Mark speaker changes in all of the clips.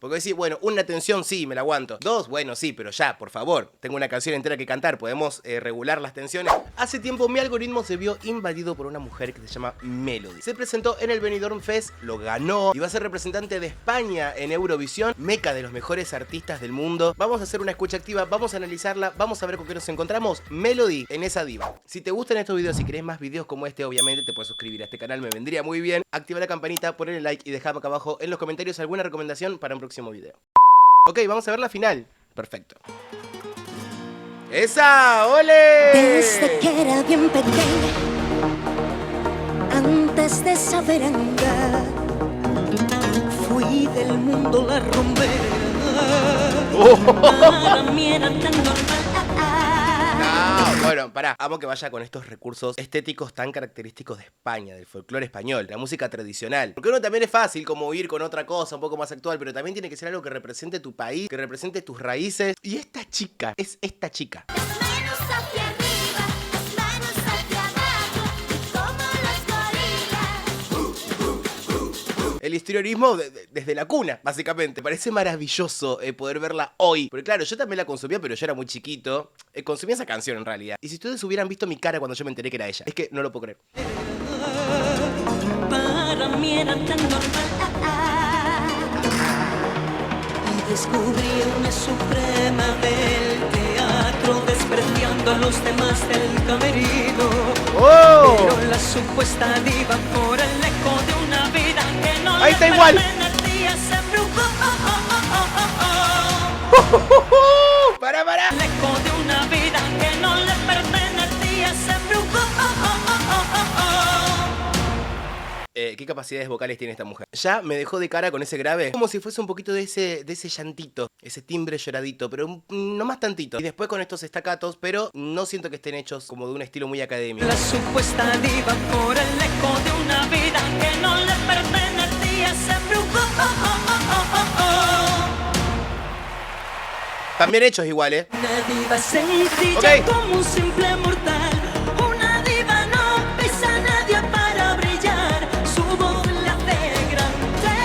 Speaker 1: Porque decís, bueno, una tensión sí, me la aguanto. Dos, bueno, sí, pero ya, por favor. Tengo una canción entera que cantar, podemos regular las tensiones. Hace tiempo mi algoritmo se vio invadido por una mujer que se llama Melody. Se presentó en el Benidorm Fest, lo ganó y va a ser representante de España en Eurovisión, meca de los mejores artistas del mundo. Vamos a hacer una escucha activa, vamos a analizarla, vamos a ver con qué nos encontramos. Melody en esa diva. Si te gustan estos videos, si querés más videos como este, obviamente te puedes suscribir a este canal, me vendría muy bien. Activa la campanita, ponle like y dejame acá abajo en los comentarios alguna recomendación para un próximo video. Ok, vamos a ver la final. Perfecto. ¡Esa! ¡Ole!
Speaker 2: Desde que era bien pequeña, antes de saber andar, fui del mundo la rumbera. Para mí era tan normal.
Speaker 1: No, bueno, pará. Amo que vaya con estos recursos estéticos tan característicos de España, del folclore español, la música tradicional. Porque uno también es fácil como ir con otra cosa un poco más actual, pero también tiene que ser algo que represente tu país, que represente tus raíces. Y esta chica, es esta chica.
Speaker 2: Manos hacia arriba, manos hacia abajo, como los gorilas.
Speaker 1: El histrionismo desde la cuna, básicamente. Parece maravilloso poder verla hoy. Porque claro, yo también la consumía, pero yo era muy chiquito. Consumía esa canción en realidad. Y si ustedes hubieran visto mi cara cuando yo me enteré que era ella, es que no lo puedo creer.
Speaker 2: Para mí era tan normal. Y descubrí una suprema del teatro, despreciando a los demás del camerino.
Speaker 1: ¡Oh!
Speaker 2: Pero la supuesta diva por el eco de una vida que no
Speaker 1: ahí
Speaker 2: le
Speaker 1: está igual.
Speaker 2: pertenecía se embrujó.
Speaker 1: ¡Para!
Speaker 2: El eco de una vida que no le pertenecía se embrujó.
Speaker 1: ¿Qué capacidades vocales tiene esta mujer? Ya me dejó de cara con ese grave, como si fuese un poquito de ese llantito, ese timbre lloradito, pero no más tantito. Y después con estos estacatos, pero no siento que estén hechos como de un estilo muy académico.
Speaker 2: La supuesta diva por el eco de una vida que no le pertenecía se embrujó.
Speaker 1: También hechos igual,
Speaker 2: Una diva sencilla
Speaker 1: Ok.
Speaker 2: como un simple mortal. Una diva no pisa a nadie para brillar. Su voz la hace grande.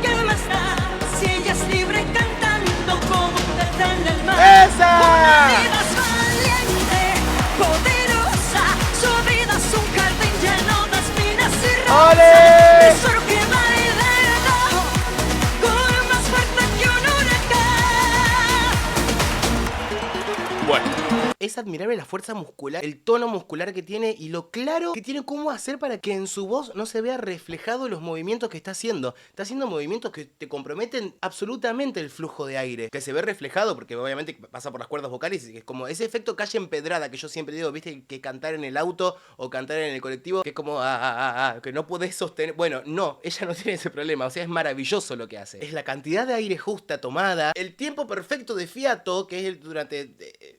Speaker 2: ¿Qué más da si ella es libre cantando como un pez en el mar?
Speaker 1: ¡Esa!
Speaker 2: Una diva es valiente, poderosa. Su vida es un jardín lleno de espinas y rosas.
Speaker 1: ¡Ole!
Speaker 2: Tesoro que va y debajo, con más fuerza que un huracán.
Speaker 1: Bueno. Es admirable la fuerza muscular, el tono muscular que tiene y lo claro que tiene cómo hacer para que en su voz no se vea reflejado los movimientos que está haciendo. Está haciendo movimientos que te comprometen absolutamente el flujo de aire, que se ve reflejado porque obviamente pasa por las cuerdas vocales y es como ese efecto calle empedrada que yo siempre digo, viste, que cantar en el auto o cantar en el colectivo, que es como que no podés sostener. Bueno, no, ella no tiene ese problema, o sea, es maravilloso lo que hace. Es la cantidad de aire justa tomada, el tiempo perfecto de fiato, que es durante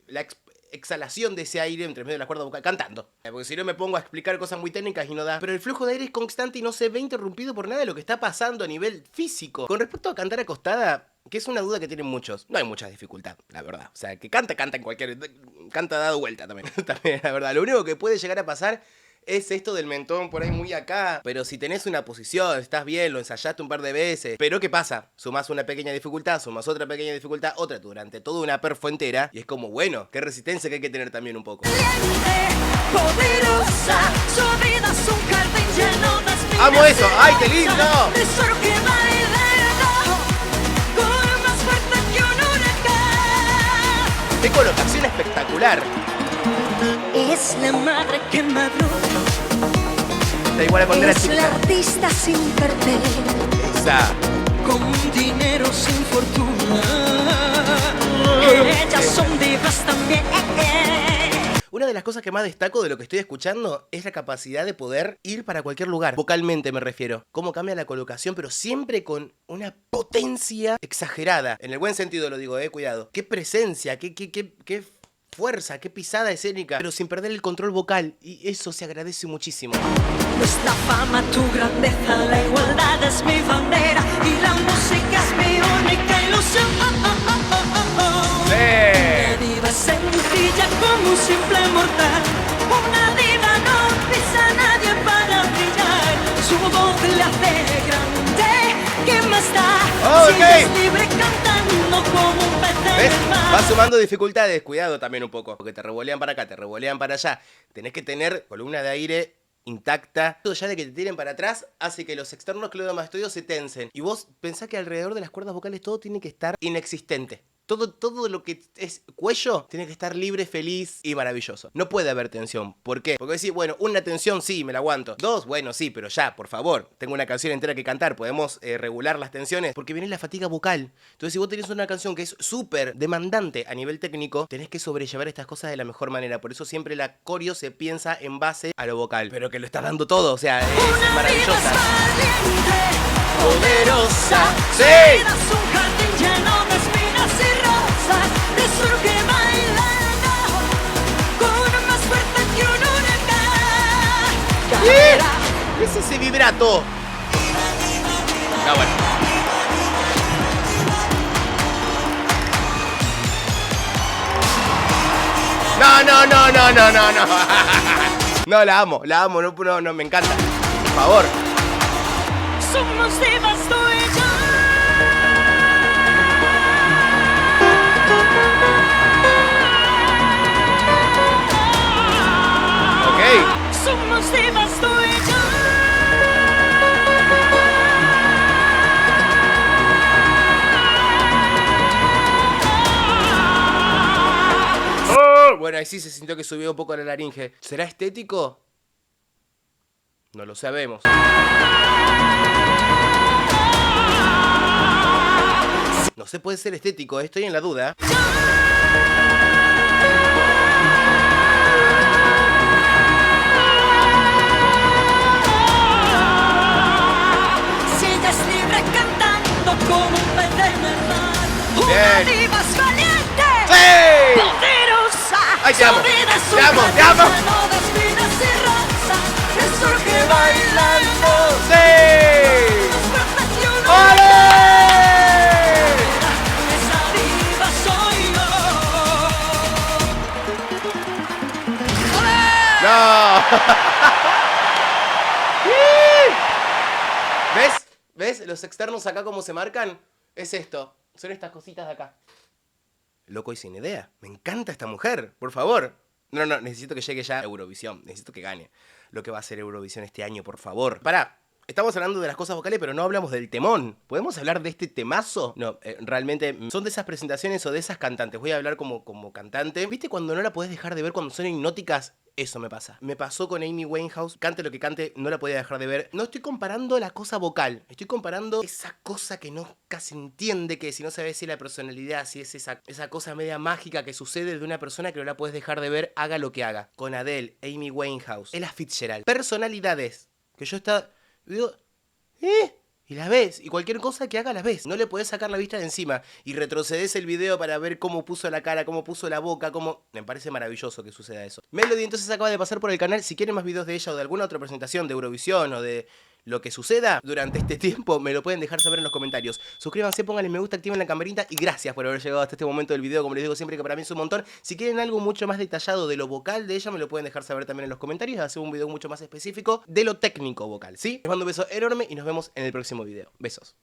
Speaker 1: la exhalación de ese aire entre medio de la cuerda vocal cantando. Porque si no me pongo a explicar cosas muy técnicas y no da. Pero el flujo de aire es constante y no se ve interrumpido por nada de lo que está pasando a nivel físico. Con respecto a cantar acostada, que es una duda que tienen muchos, no hay mucha dificultad, la verdad. O sea, que canta en cualquier... Canta dado vuelta también. También, la verdad. Lo único que puede llegar a pasar es esto del mentón por ahí muy acá. Pero si tenés una posición, estás bien, lo ensayaste un par de veces. Pero ¿qué pasa? Sumás una pequeña dificultad, sumás otra pequeña dificultad, otra durante toda una perfo entera. Y es como, bueno, qué resistencia que hay que tener también un poco.
Speaker 2: Poderosa, su vida es un jardín lleno de espinas.
Speaker 1: ¡Amo eso! ¡Ay, qué lindo!
Speaker 2: Tesoro que va y debajo, con más fuerza que un huracán.
Speaker 1: ¡Qué colocación espectacular!
Speaker 2: Es la madre que madró.
Speaker 1: Está igual a cuando era
Speaker 2: Es la
Speaker 1: chica.
Speaker 2: artista sin perder,
Speaker 1: Esa.
Speaker 2: con dinero sin fortuna. Ellas son divas también.
Speaker 1: Una de las cosas que más destaco de lo que estoy escuchando es la capacidad de poder ir para cualquier lugar. Vocalmente me refiero. Cómo cambia la colocación, pero siempre con una potencia exagerada. En el buen sentido lo digo, cuidado. Qué presencia, qué fuerza, qué pisada escénica, pero sin perder el control vocal. Y eso se agradece muchísimo.
Speaker 2: Nuestra fama, tu grandeza, la igualdad es mi bandera y la música es mi única ilusión. Una diva sencilla como un simple mortal. Una diva no pisa a nadie para brillar. Su voz le hace grande. ¿Qué más da
Speaker 1: Ok.
Speaker 2: Si ella es libre cantando como un pez en
Speaker 1: ¿Ves?
Speaker 2: el mar.
Speaker 1: Va sumando dificultades, cuidado también un poco, porque te revolean para acá, te revolean para allá. Tenés que tener columna de aire intacta. Todo ya de que te tiren para atrás hace que los externos cledomastoideos se tensen. Y vos pensás que alrededor de las cuerdas vocales todo tiene que estar inexistente. Todo lo que es cuello tiene que estar libre, feliz y maravilloso. No puede haber tensión. ¿Por qué? Porque decís, bueno, una tensión sí, me la aguanto. Dos, bueno, sí, pero ya, por favor. Tengo una canción entera que cantar. Podemos regular las tensiones. Porque viene la fatiga vocal. Entonces, si vos tenés una canción que es súper demandante a nivel técnico, tenés que sobrellevar estas cosas de la mejor manera. Por eso siempre la coreo se piensa en base a lo vocal. Pero que lo estás dando todo, o sea, es
Speaker 2: Una vida es
Speaker 1: maravillosa.
Speaker 2: valiente, poderosa.
Speaker 1: ¡Sí!
Speaker 2: Su vida es un jardín lleno de espinas y rosas. Resurge bailando con más fuerza que un huracán. Caerá.
Speaker 1: ¿Qué es ese vibrato? Ah, bueno. No. No, la amo, no, me encanta. Por favor.
Speaker 2: Somos divas tú y yo.
Speaker 1: Ok.
Speaker 2: Somos divas tú y yo.
Speaker 1: Oh, bueno, ahí sí se sintió que subió un poco la laringe. ¿Será estético? No lo sabemos. No sé, puede ser estético, estoy en la duda.
Speaker 2: Si ella es libre cantando como un pez en el mar. Una
Speaker 1: Bien.
Speaker 2: diva es valiente,
Speaker 1: ¡Sí!
Speaker 2: poderosa.
Speaker 1: Ay, te amo,
Speaker 2: Su vida es un
Speaker 1: te amo, te
Speaker 2: jardín
Speaker 1: amo.
Speaker 2: lleno de espinas y rosas. Resurge bailando
Speaker 1: ¡Sí!
Speaker 2: más fuerte que un
Speaker 1: ¡Ole!
Speaker 2: Esa diva soy yo.
Speaker 1: ¡No! ¿Ves? ¿Ves? Los externos acá como se marcan. Es esto. Son estas cositas de acá. Loco y sin idea. Me encanta esta mujer. Por favor. No, necesito que llegue ya a Eurovisión. Necesito que gane lo que va a ser Eurovisión este año, por favor. Pará. Estamos hablando de las cosas vocales, pero no hablamos del temón. ¿Podemos hablar de este temazo? No, realmente son de esas presentaciones o de esas cantantes. Voy a hablar como cantante. ¿Viste cuando no la podés dejar de ver cuando son hipnóticas? Eso me pasa. Me pasó con Amy Winehouse. Cante lo que cante, no la podía dejar de ver. No estoy comparando la cosa vocal. Estoy comparando esa cosa que no casi entiende, que si no sabes si es la personalidad, si es esa cosa media mágica que sucede de una persona que no la puedes dejar de ver, haga lo que haga. Con Adele, Amy Winehouse, Ella Fitzgerald. Personalidades. Que yo estaba... Digo, y las ves, y cualquier cosa que haga las ves. No le podés sacar la vista de encima. Y retrocedes el video para ver cómo puso la cara, cómo puso la boca, cómo... Me parece maravilloso que suceda eso. Melody entonces acaba de pasar por el canal. Si quieren más videos de ella o de alguna otra presentación de Eurovisión o de lo que suceda durante este tiempo, me lo pueden dejar saber en los comentarios. Suscríbanse, pónganle me gusta, activen la campanita y gracias por haber llegado hasta este momento del video. Como les digo siempre, que para mí es un montón. Si quieren algo mucho más detallado de lo vocal de ella, me lo pueden dejar saber también en los comentarios. Hacer un video mucho más específico de lo técnico vocal, ¿sí? Les mando un beso enorme y nos vemos en el próximo video. Besos.